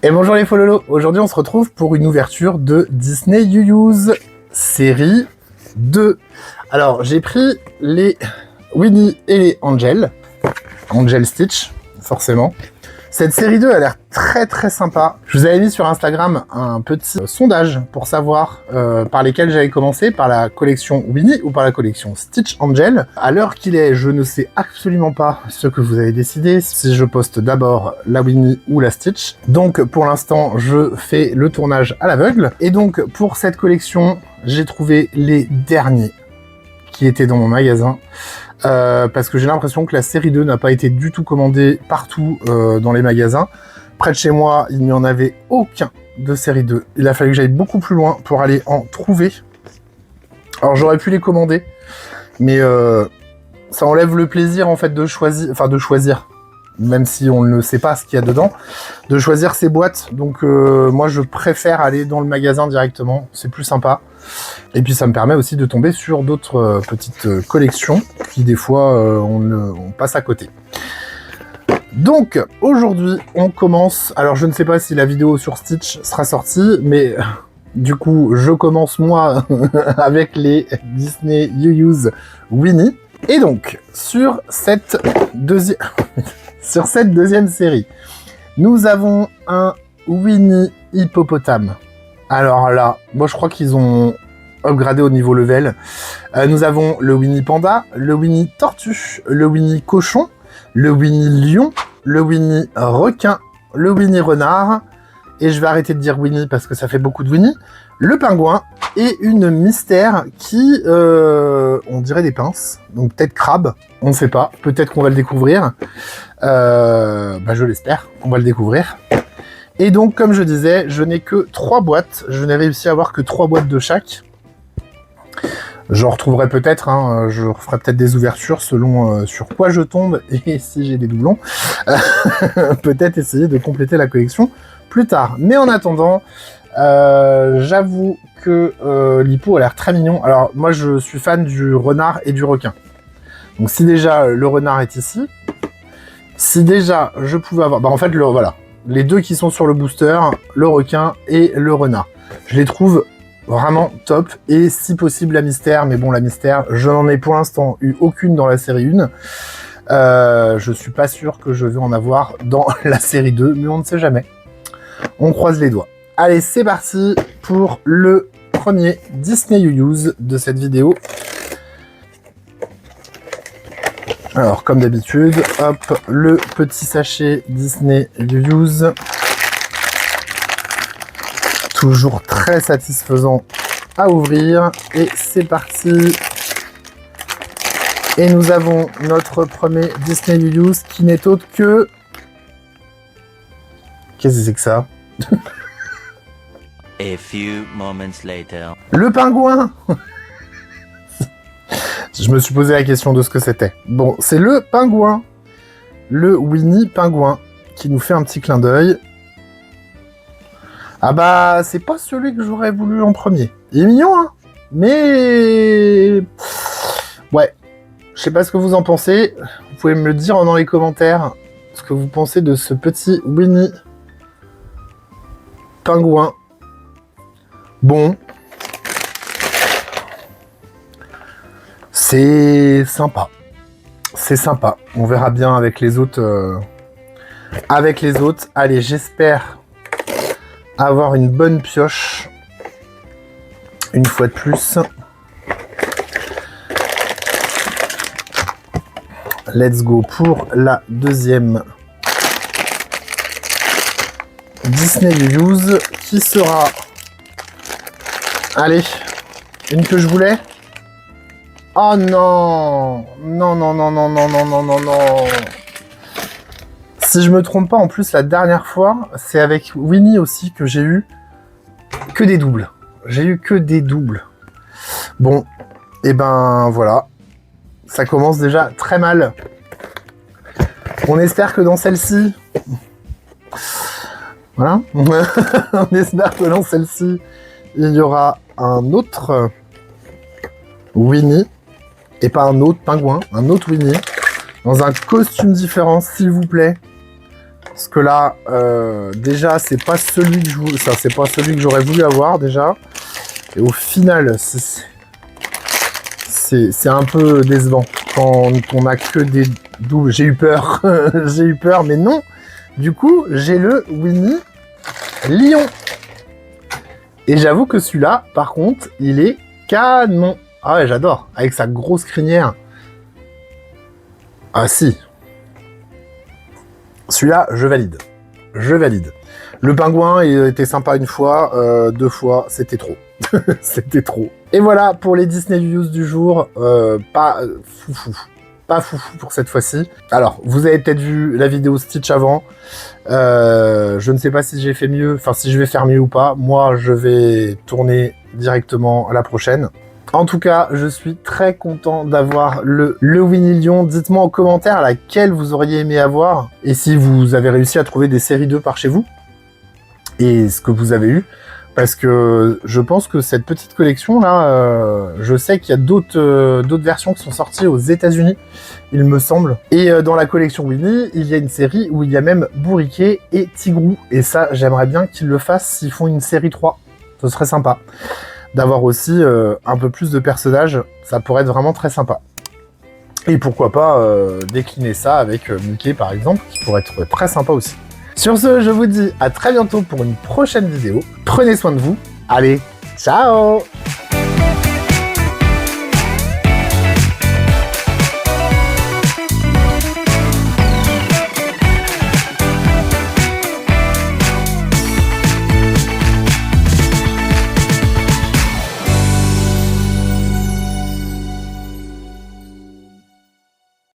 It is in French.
Et bonjour les fololos, aujourd'hui on se retrouve pour une ouverture de Disney You-Use série 2. Alors j'ai pris les Winnie et les Angel Stitch, forcément. Cette série 2 a l'air très sympa. Je vous avais mis sur Instagram un petit sondage pour savoir par lesquels j'avais commencé, par la collection Winnie ou par la collection Stitch Angel. À l'heure qu'il est, je ne sais absolument pas ce que vous avez décidé, si je poste d'abord la Winnie ou la Stitch. Donc pour l'instant, je fais le tournage à l'aveugle. Et donc pour cette collection, j'ai trouvé les derniers qui étaient dans mon magasin. Parce que j'ai l'impression que la série 2 n'a pas été du tout commandée partout dans les magasins. Près de chez moi, il n'y en avait aucun de série 2. Il a fallu que j'aille beaucoup plus loin pour aller en trouver. Alors j'aurais pu les commander, mais ça enlève le plaisir en fait de choisir, même si on ne sait pas ce qu'il y a dedans, de choisir ces boîtes. Donc moi je préfère aller dans le magasin directement, c'est plus sympa. Et puis ça me permet aussi de tomber sur d'autres petites collections qui des fois on passe à côté. Donc aujourd'hui on commence, alors je ne sais pas si la vidéo sur Stitch sera sortie, mais du coup je commence moi avec les Disney You-Use Winnie. Et donc sur cette deuxième série, nous avons un Winnie hippopotame. Alors là, moi je crois qu'ils ont upgradé au niveau level. Nous avons le Winnie panda, le Winnie tortue, le Winnie cochon, le Winnie lion, le Winnie requin, le Winnie renard, et je vais arrêter de dire Winnie parce que ça fait beaucoup de Winnie, le pingouin, et une mystère qui, on dirait des pinces, donc peut-être crabe, on ne sait pas, peut-être qu'on va le découvrir, je l'espère, on va le découvrir. Et donc, comme je disais, je n'ai que 3 boîtes. Je n'ai réussi à avoir que 3 boîtes de chaque. J'en retrouverai peut-être, hein, je referai peut-être des ouvertures selon sur quoi je tombe et si j'ai des doublons. Peut-être essayer de compléter la collection plus tard. Mais en attendant, j'avoue que l'hippo a l'air très mignon. Alors, moi, je suis fan du renard et du requin. Donc, si déjà le renard est ici, si déjà je pouvais avoir... en fait, voilà. Les deux qui sont sur le booster, le requin et le renard. Je les trouve vraiment top, et si possible la mystère, mais bon la mystère, je n'en ai pour l'instant eu aucune dans la série 1. Je suis pas sûr que je vais en avoir dans la série 2, mais on ne sait jamais. On croise les doigts. Allez, c'est parti pour le premier Disney You-Use de cette vidéo. Alors, comme d'habitude, hop, le petit sachet Disney You-Use. Toujours très satisfaisant à ouvrir. Et c'est parti. Et nous avons notre premier Disney You-Use qui n'est autre que... Qu'est-ce que c'est que ça? A few moments later. Le pingouin. Je me suis posé la question de ce que c'était. Bon, c'est le pingouin. Le Winnie pingouin qui nous fait un petit clin d'œil. Ah bah, c'est pas celui que j'aurais voulu en premier. Il est mignon, hein. Mais... ouais. Je sais pas ce que vous en pensez. Vous pouvez me le dire dans les commentaires ce que vous pensez de ce petit Winnie pingouin. Bon. C'est sympa. C'est sympa. On verra bien avec les autres. Allez, j'espère avoir une bonne pioche. Une fois de plus. Let's go pour la deuxième Disney You-Use qui sera... Allez, une que je voulais. Oh non! Non. Si je me trompe pas, en plus, la dernière fois, c'est avec Winnie aussi que j'ai eu que des doubles. Bon, et ben voilà. Ça commence déjà très mal. On espère que dans celle-ci... Voilà. On espère que dans celle-ci, il y aura un autre Winnie. Et pas un autre pingouin, un autre Winnie, dans un costume différent, s'il vous plaît. Parce que là, déjà, c'est pas celui que c'est pas celui que j'aurais voulu avoir déjà. Et au final, c'est un peu décevant quand on a que des doubles. J'ai eu peur, j'ai eu peur, mais non. Du coup, j'ai le Winnie Lion. Et j'avoue que celui-là, par contre, il est canon. Ah ouais, j'adore. Avec sa grosse crinière. Ah si. Celui-là, je valide. Je valide. Le pingouin, il était sympa une fois, 2 fois, c'était trop. C'était trop. Et voilà pour les Disney News du jour. Pas foufou. Pas foufou pour cette fois-ci. Alors, vous avez peut-être vu la vidéo Stitch avant. Je ne sais pas si j'ai fait mieux, enfin si je vais faire mieux ou pas. Moi, je vais tourner directement à la prochaine. En tout cas, je suis très content d'avoir le Winnie Lion. Dites-moi en commentaire laquelle vous auriez aimé avoir. Et si vous avez réussi à trouver des séries 2 par chez vous. Et ce que vous avez eu. Parce que je pense que cette petite collection là, je sais qu'il y a d'autres versions qui sont sorties aux États-Unis, il me semble. Et dans la collection Winnie, il y a une série où il y a même Bourriquet et Tigrou. Et ça, j'aimerais bien qu'ils le fassent s'ils font une série 3. Ce serait sympa. D'avoir aussi un peu plus de personnages, ça pourrait être vraiment très sympa. Et pourquoi pas décliner ça avec Mickey par exemple, qui pourrait être très sympa aussi. Sur ce, je vous dis à très bientôt pour une prochaine vidéo. Prenez soin de vous. Allez, ciao!